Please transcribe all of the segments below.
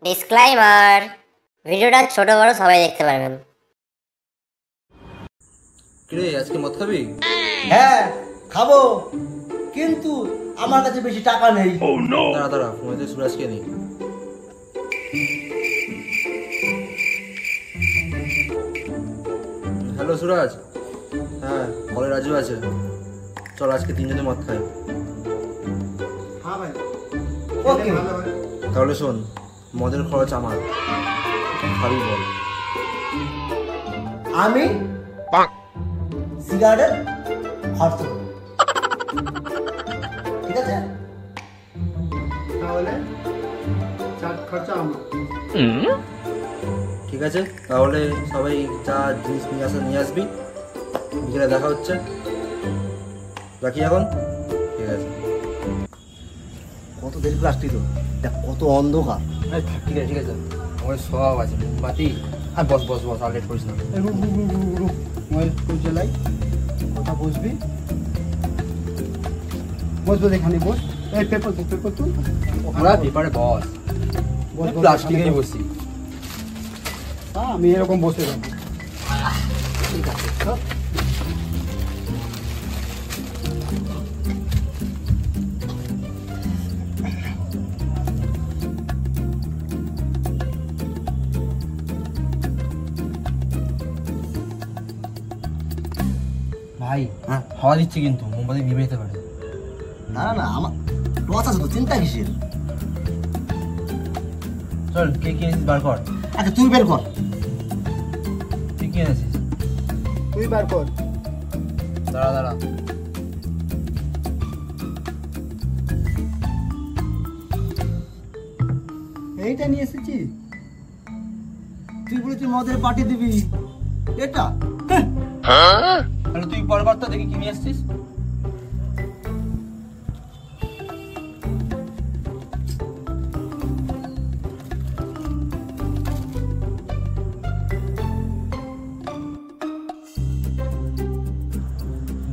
Disclaimer, ভিডিওটা ছোট বড় সবাই দেখতে পারবেন। কিরে আজকে মদ খাবি? হ্যাঁ খাবো, কিন্তু আমার কাছে বেশি টাকা নেই। দাঁড়া দাঁড়া, ফোনে সুরাজকে নেই। হ্যালো সুরাজ। হ্যাঁ কলে রাজু আছে, চল আজকে তিনজনে মদ খাই। হ্যাঁ ভাই, ওকে। তাহলে শোন, মদের খরচ আমার, খাবি বল। আমি সিগারেট খরচ করব, ঠিক আছে? তাহলে চার খরচা আমার। ঠিক আছে, তাহলে সবাই যা জিনিস নিয়ে আসবি, বিকেলে দেখা হচ্ছে। রাখি এখন? ঠিক আছে। কত দেরি করে আসলি তো, দেখ কত অন্ধকার। ঠিক আছে ঠিক আছে, আমার সব আছে, মোমবাতি। আর বস বস বস, আর লেট করিস না। মোবাইল ফোন চালাই, কথা বসবি, বসবো এখানে বস। এই পেপার তুল। আমরা পেপারে বস, প্লাস্টিকেই বসি। হ্যাঁ আমি এরকম বসে যাবো। ঠিক আছে চল। ভাই হ্যাঁ হাওয়া দিচ্ছে কিন্তু মোমবাতি নিভে যেতে পারে। না না, আমার লস আছে তো, চিন্তা কিসের? চল, কে কি এনেছিস বার কর। আচ্ছা তুই বের কর। তুই কি এনেছিস? তুই বার কর। দাঁড়া দাঁড়া, এইটা নিয়ে এসেছি। তুই বলেছিস মদের পার্টি দিবি, এটা তাহলে তুই বার কর তো, দেখি কি নিয়ে আসছিস।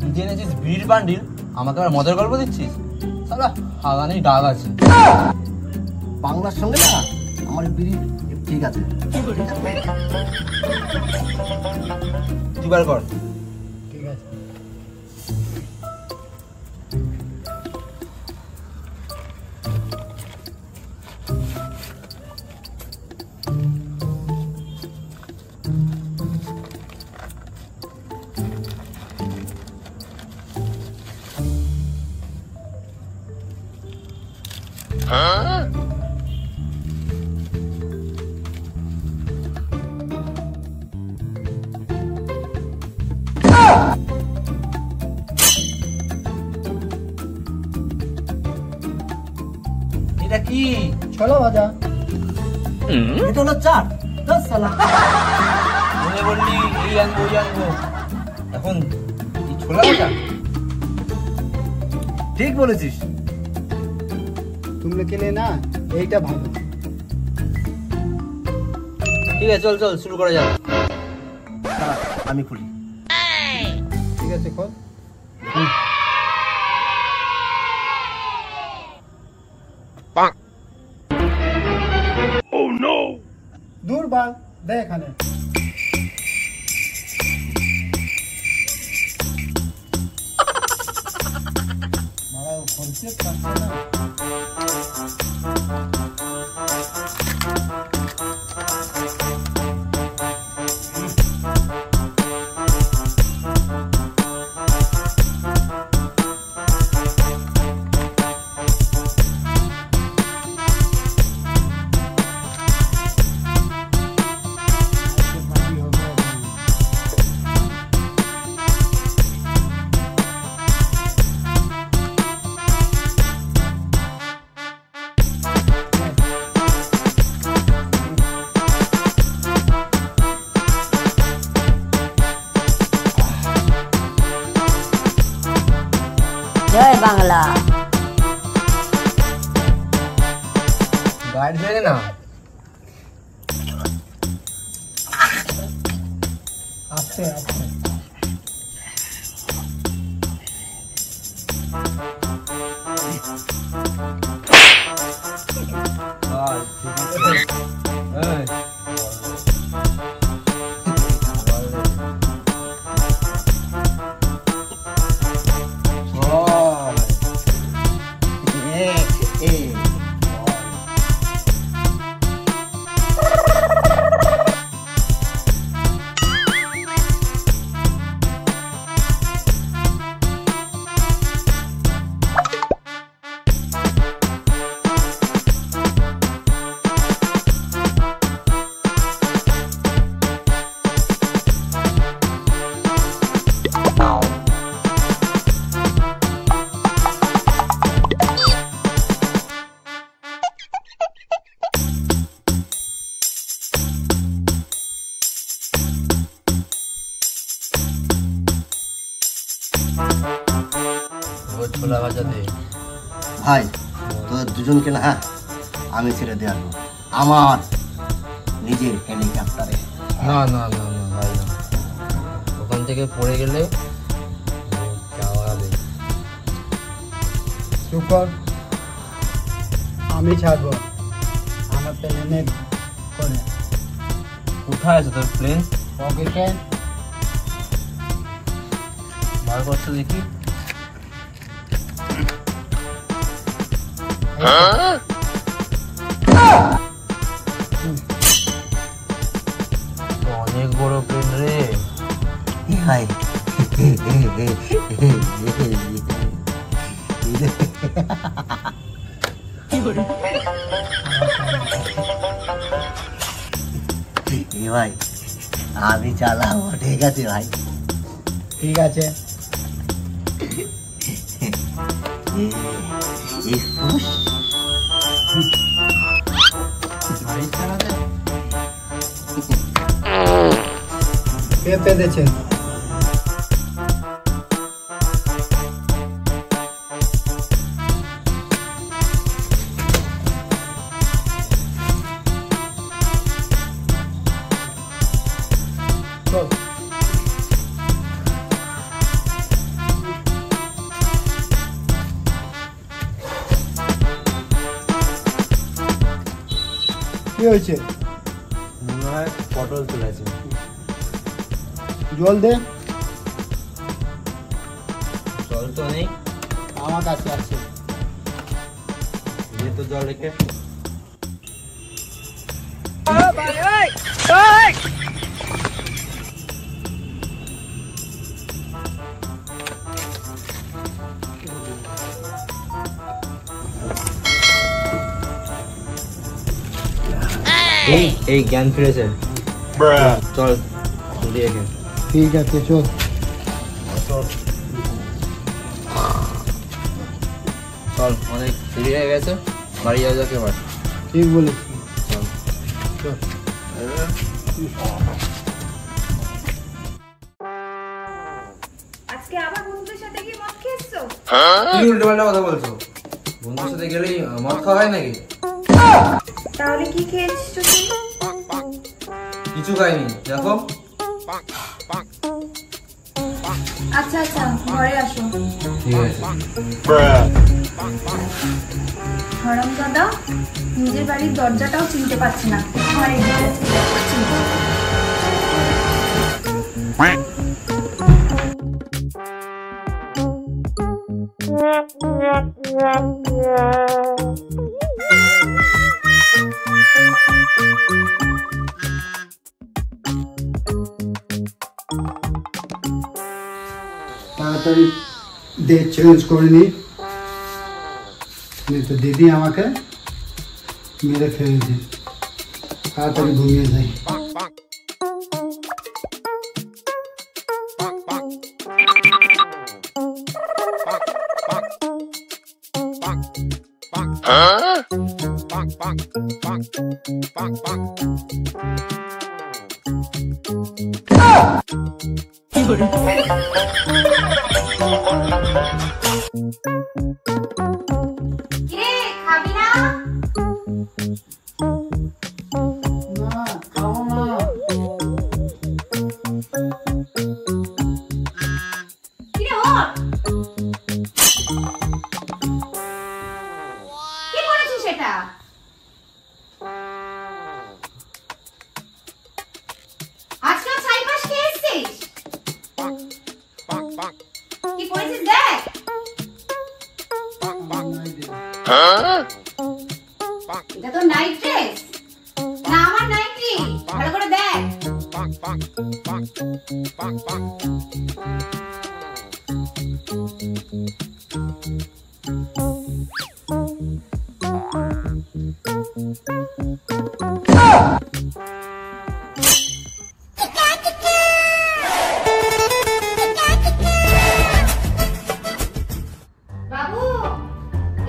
নিজে এনেছিস বিড়ির বান্ডিল, আমাকে আবার মদের গল্প দিচ্ছিস? সালা হাগানেই ডাক আছে। বাংলার সঙ্গে না আমার বিড়ি ঠিক আছে। তুই বার কর। ঠিক আছে। এটা কি? ছোলা ভাজা। এটা হলো চাট। দশ সালা মনে বললি এই আনবো ওই আনবো, এখন এই ছোলা ভাজা? ঠিক বলেছিস। তুমি কেনে না, এইটা ভালো। ঠিক আছে চল চল শুরু করা যাক। দাঁড়া, আমি খুলি। ঠিক আছে খোল। দূর বাল দে এখানে। মারা খুলতে পারছে না। জয় বাংলা। গাইড ধরে না। আস্তে আস্তে। ছোলা ভাজা দে ভাই তোদের দুজনকে না আমি ছেড়ে দিয়ে আসবো আমার নিজের হেলিকপ্টারে। না না না না ভাই না, ওখান থেকে পড়ে গেলে যাওয়াবে। চুপ কর, আমি ছাড়বো আমার প্লেনে করে। কোথায় আছে তোর প্লেন? পকেটে। বার করছো দেখি। অনেক বড় প্লেন রে ভাই ভাই আমি চালাবো, ঠিক আছে ভাই? ঠিক আছে। কে পেতেছে? কি হয়েছে? মনে হয় পটল তুলেছে। জল দে। জল তো নেই, আমার কাছে আছে। যে তো জল রেখে। এই জ্ঞান ফিরেছে। চল দিয়ে গে। ঠিক আছে চল। চল, অনেক দেরি হয়ে গেছে, বাড়ি যাওয়া যাক এবার। ঠিক বলেছি। চল চল। আজকে আবার বন্ধুদের সাথে গিয়ে মদ খেয়েছো? কি উল্টো পাল্টা কথা বলছো? বন্ধুর সাথে গেলেই মদ খাওয়া হয় নাকি? তাহলে কি খেয়েছো তুমি? কিছু খাইনি, দেখো। আচ্ছা আচ্ছা, ঘরে আসো। ঠিক আছে। হারামজাদা নিজের বাড়ির দরজাটাও চিনতে পারছে না, ঘরে গিয়ে তাড়াতাড়ি ডে চেঞ্জ করে নি, তো দিদি আমাকে মেরে ফেলেছে। তাড়াতাড়ি ঘুমিয়ে যাই। কে খাবি না? না খাও না। কিরে ওঠ, কি করেছিস সেটা? এটা তো নাইট ড্রেস না আমার নাইটি, ভালো করে দেখ। বাবু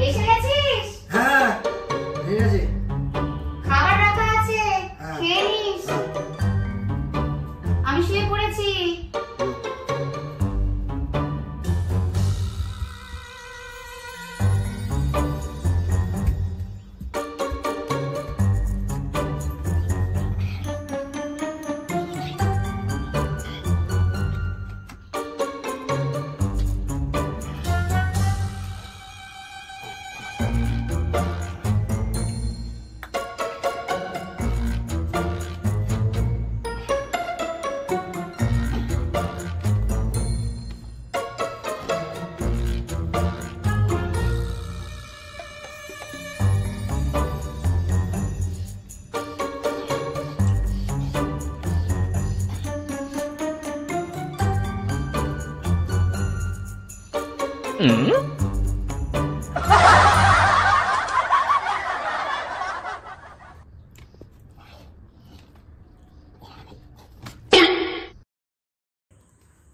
এসে গেছিস? হ্যাঁ ঠিক আছে। খাবার রাখা আছে, খেয়ে নিস। আমি শুয়ে পড়েছি।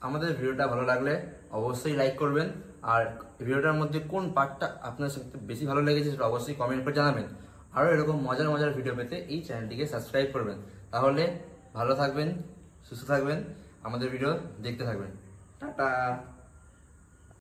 আমাদের ভিডিওটা ভালো লাগলে অবশ্যই লাইক করবেন, আর ভিডিওটার মধ্যে কোন পার্টটা আপনার সবথেকে বেশি ভালো লেগেছে সেটা অবশ্যই কমেন্ট করে জানাবেন। আরও এরকম মজার মজার ভিডিও পেতে এই চ্যানেলটিকে সাবস্ক্রাইব করবেন। তাহলে ভালো থাকবেন, সুস্থ থাকবেন, আমাদের ভিডিও দেখতে থাকবেন। টাটা।